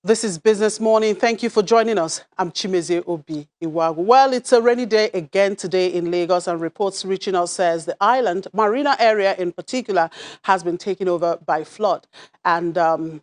This is Business Morning. Thank you for joining us. I'm Chimeze Obi Iwagu. Well, it's a rainy day again today in Lagos, and reports reaching us says the island, Marina area in particular, has been taken over by flood and a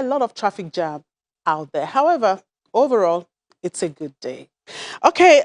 lot of traffic jam out there. However, overall, it's a good day. Okay,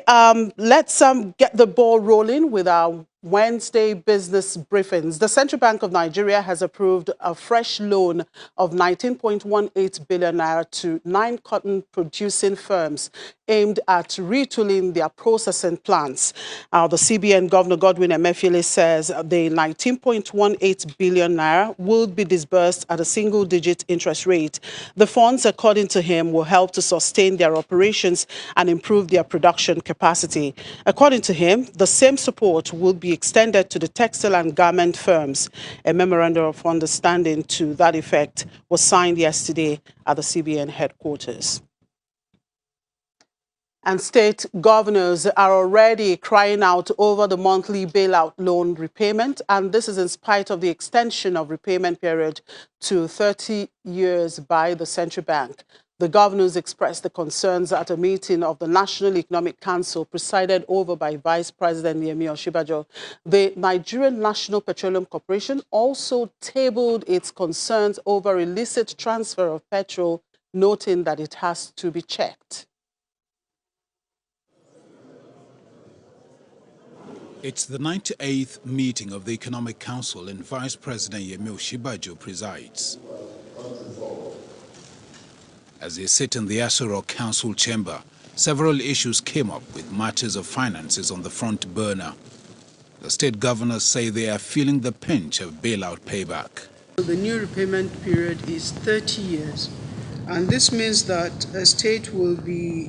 let's get the ball rolling with our Wednesday business briefings. The Central Bank of Nigeria has approved a fresh loan of 19.18 billion naira to 9 cotton-producing firms aimed at retooling their processing plants. The CBN Governor Godwin Emefiele says the 19.18 billion naira will be disbursed at a single-digit interest rate. The funds, according to him, will help to sustain their operations and improve their production capacity. According to him, the same support will be extended to the textile and garment firms. A memorandum of understanding to that effect was signed yesterday at the CBN headquarters. And state governors are already crying out over the monthly bailout loan repayment, and this is in spite of the extension of repayment period to 30 years by the central bank. The governors expressed the concerns at a meeting of the National Economic Council presided over by Vice President Yemi Osinbajo. The Nigerian National Petroleum Corporation also tabled its concerns over illicit transfer of petrol, noting that it has to be checked. It's the 98th meeting of the Economic Council and Vice President Yemi Osinbajo presides. As they sit in the Aso Rock Council chamber, several issues came up with matters of finances on the front burner. The state governors say they are feeling the pinch of bailout payback. The new repayment period is 30 years. And this means that a state will be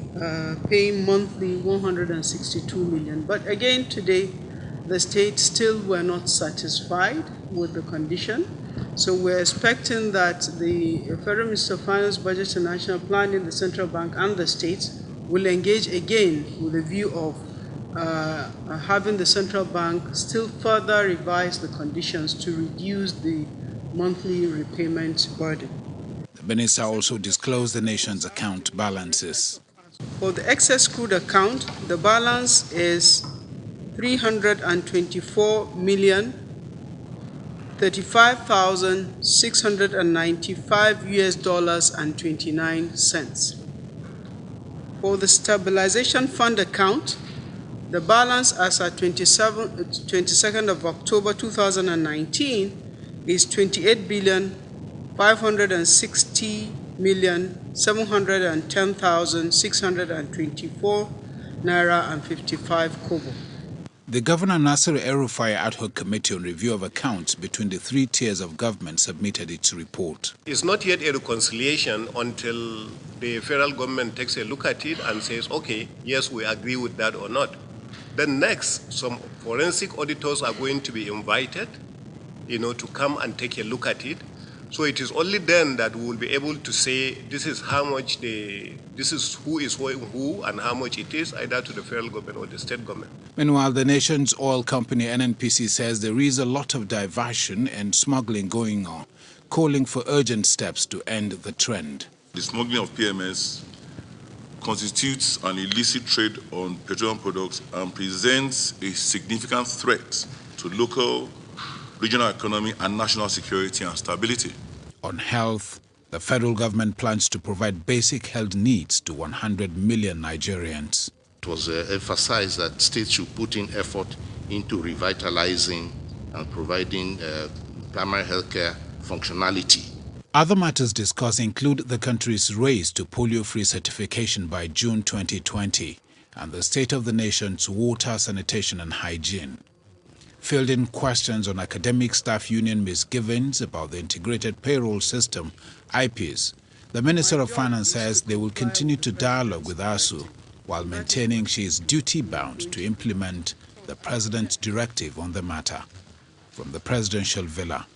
paying monthly 162 million. But again, today, the state still were not satisfied with the condition. So we're expecting that the Federal Minister of Finance, Budget and National Planning, the Central Bank and the states will engage again with a view of having the Central Bank still further revise the conditions to reduce the monthly repayment burden. The minister also disclosed the nation's account balances. For the excess crude account, the balance is 324 million 35,695 US dollars and 29 cents. For the stabilization fund account, the balance as at 22nd of October 2019 is 28 billion 560 million 710,624 naira and 55 kobo. The Governor Nasir El-Rufai ad hoc committee on review of accounts between the three tiers of government submitted its report. It's not yet a reconciliation until the federal government takes a look at it and says, okay, yes, we agree with that or not. Then next, some forensic auditors are going to be invited, to come and take a look at it. So it is only then that we will be able to say this is how much this is who is owing who and how much it is, either to the federal government or the state government. Meanwhile, the nation's oil company NNPC says there is a lot of diversion and smuggling going on, calling for urgent steps to end the trend. The smuggling of PMS constitutes an illicit trade on petroleum products and presents a significant threat to local, regional economy and national security and stability. On health, the federal government plans to provide basic health needs to 100 million Nigerians. It was emphasized that states should put in effort into revitalizing and providing primary health care functionality. Other matters discussed include the country's race to polio-free certification by June 2020 and the state of the nation's water, sanitation and hygiene. Fielding questions on academic staff union misgivings about the integrated payroll system, IPs, the Minister of Finance says they will continue to dialogue with ASU while maintaining she is duty-bound to implement the President's directive on the matter. From the Presidential Villa,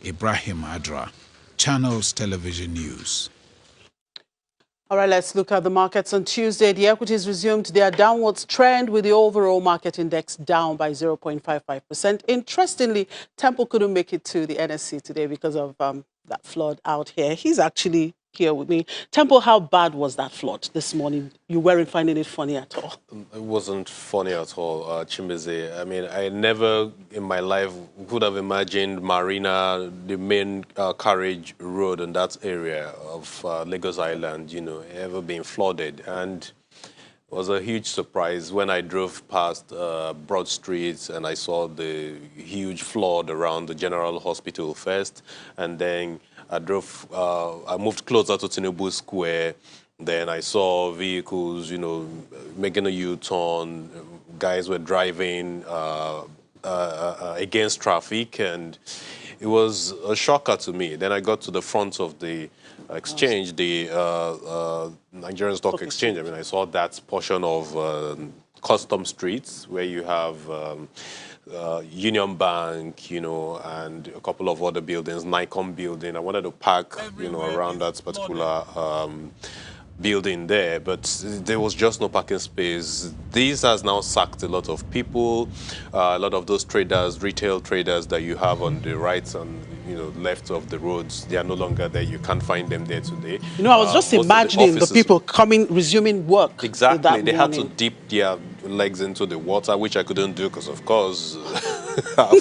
Ibrahim Adra, Channels Television News. All right, let's look at the markets on Tuesday. The equities resumed their downwards trend with the overall market index down by 0.55%. Interestingly, Temple couldn't make it to the NSC today because of that flood out here. He's actually here with me. Temple, how bad was that flood this morning? You weren't finding it funny at all. It wasn't funny at all, Chimbeze. I mean, I never in my life could have imagined Marina, the main carriage road in that area of Lagos Island, ever being flooded. And it was a huge surprise when I drove past Broad Street and I saw the huge flood around the General Hospital first, and then I moved closer to Tinubu Square. Then I saw vehicles, making a U-turn. Guys were driving against traffic, and it was a shocker to me. Then I got to the front of the exchange, the Nigerian Stock Exchange. I mean, I saw that portion of Custom Streets where you have Union Bank, and a couple of other buildings, Nikon building. I wanted to park, around that particular building there, but there was just no parking space. This has now sacked a lot of people, a lot of those traders, retail traders that you have on the right and left of the roads. They are no longer there. You can't find them there today. I was just imagining the people resuming work. Exactly. They had to dip their legs into the water, which I couldn't do because, of course, I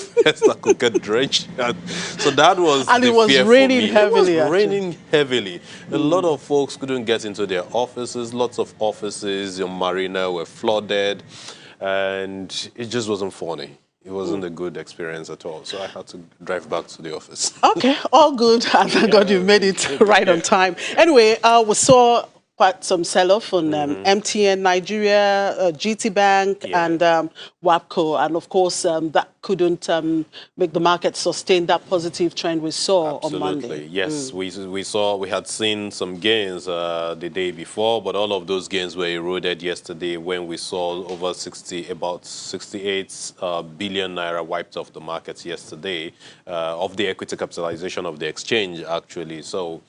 could get drenched. So that was and it was raining heavily. It was raining heavily. A lot of folks couldn't get into their offices. Lots of offices in Marina were flooded, and it just wasn't funny. It wasn't a good experience at all. So I had to drive back to the office. Okay, all good. And thank God you made it right on time. Anyway, we saw quite some sell-off on MTN Nigeria, GT Bank, and WAPCO. And of course, that couldn't make the market sustain that positive trend we saw on Monday. Yes, we had seen some gains the day before, but all of those gains were eroded yesterday when we saw about 68 billion naira wiped off the markets yesterday of the equity capitalization of the exchange, actually. So.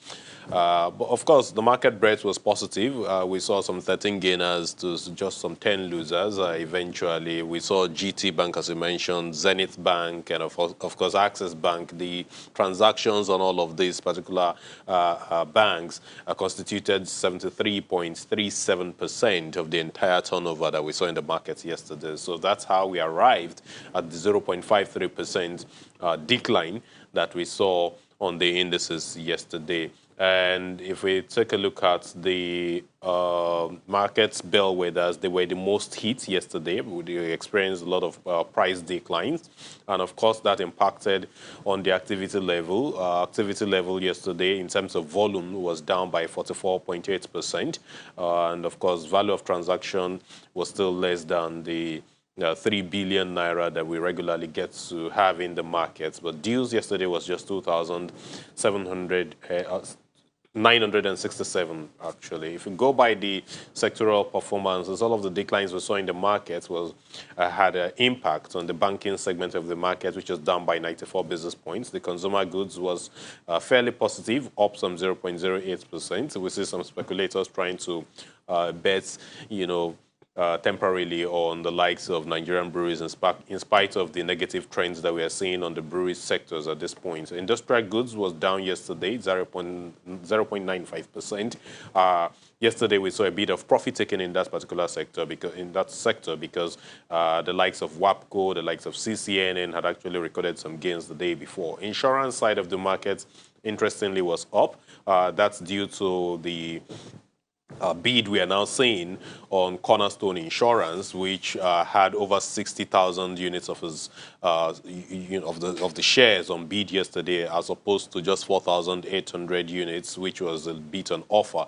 But of course, the market breadth was positive. We saw some 13 gainers to just some 10 losers. Eventually, we saw GT Bank, as you mentioned, Zenith Bank, and of course, Access Bank. The transactions on all of these particular banks constituted 73.37% of the entire turnover that we saw in the markets yesterday. So that's how we arrived at the 0.53% decline that we saw on the indices yesterday. And if we take a look at the markets bellwethers, they were the most hit yesterday. We experienced a lot of price declines. And of course, that impacted on the activity level. Activity level yesterday, in terms of volume, was down by 44.8%. And of course, value of transaction was still less than the 3 billion naira that we regularly get to have in the markets. But deals yesterday was just 967, actually. If you go by the sectoral performances, all of the declines we saw in the markets had an impact on the banking segment of the market, which was down by 94 basis points. The consumer goods was fairly positive, up some 0.08%. We see some speculators trying to bet, temporarily on the likes of Nigerian breweries in spite of the negative trends that we are seeing on the brewery sectors at this point. Industrial goods was down yesterday, 0.95%. Yesterday, we saw a bit of profit taken in that particular sector because the likes of WAPCO, the likes of CCNN had actually recorded some gains the day before. Insurance side of the market, interestingly, was up. That's due to the bid we are now seeing on Cornerstone Insurance, which had over 60,000 units of the shares on bid yesterday, as opposed to just 4,800 units, which was a bid on offer.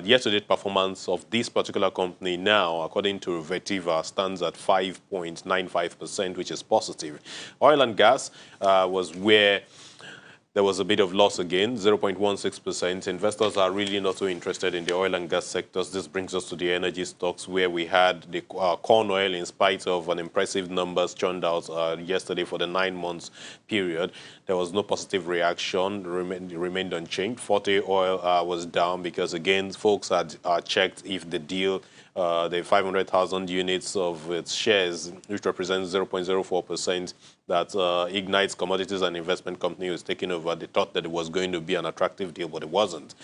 Yesterday's performance of this particular company now, according to Vertiva, stands at 5.95%, which is positive. Oil and gas was where there was a bit of loss again, 0.16%. Investors are really not so interested in the oil and gas sectors. This brings us to the energy stocks, where we had the corn oil, in spite of an impressive numbers churned out yesterday for the 9 months period. There was no positive reaction, remained unchanged. Forte oil was down because, again, folks had checked if the deal the 500,000 units of its shares, which represents 0.04%, that Ignite's Commodities and Investment Company was taking over. They thought that it was going to be an attractive deal, but it wasn't.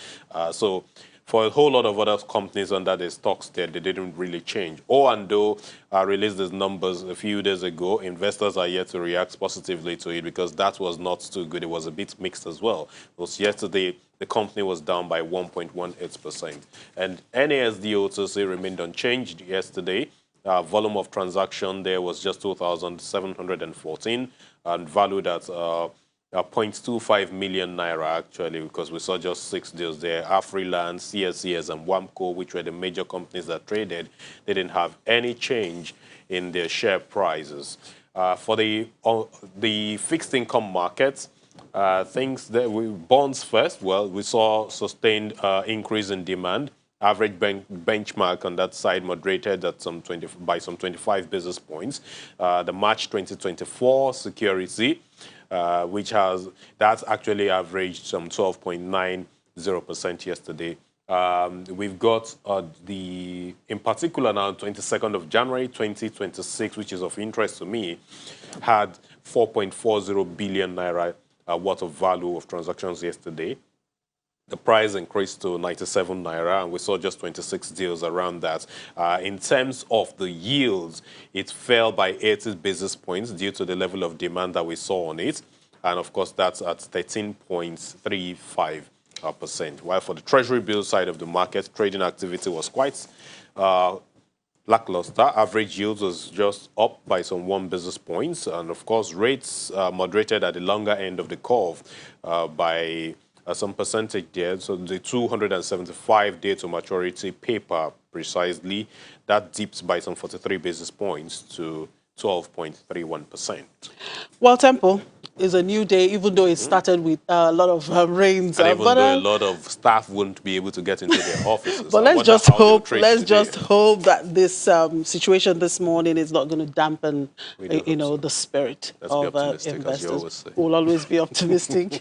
So for a whole lot of other companies under the stocks there, they didn't really change. O&O released these numbers a few days ago. Investors are yet to react positively to it because that was not too good. It was a bit mixed as well. Because yesterday, the company was down by 1.18%. And NASD OTC remained unchanged yesterday. Volume of transaction there was just 2,714 and valued at 0.25 million naira actually, because we saw just 6 deals there. Afriland, CSCS, and WAMCO, which were the major companies that traded, they didn't have any change in their share prices. For the fixed income markets, things that bonds first. Well, we saw sustained increase in demand. Average benchmark on that side moderated at by some 25 basis points. The March 2024 security, that's actually averaged some 12.90% yesterday. We've got in particular now, 22nd of January 2026, which is of interest to me, had 4.40 billion naira worth of value of transactions yesterday. The price increased to 97 naira, and we saw just 26 deals around that. In terms of the yields, it fell by 80 basis points due to the level of demand that we saw on it. And of course, that's at 13.35%. While for the treasury bill side of the market, trading activity was quite lackluster. Average yields was just up by some 1 basis points. And of course, rates moderated at the longer end of the curve by some percentage there. So the 275-day to maturity paper precisely, that dipped by some 43 basis points to 12.31%. Well, Temple is a new day, even though it started with a lot of rains. And even though a lot of staff wouldn't be able to get into their offices. But let's just hope that this situation this morning is not going to dampen, the spirit of investors. We'll always be optimistic.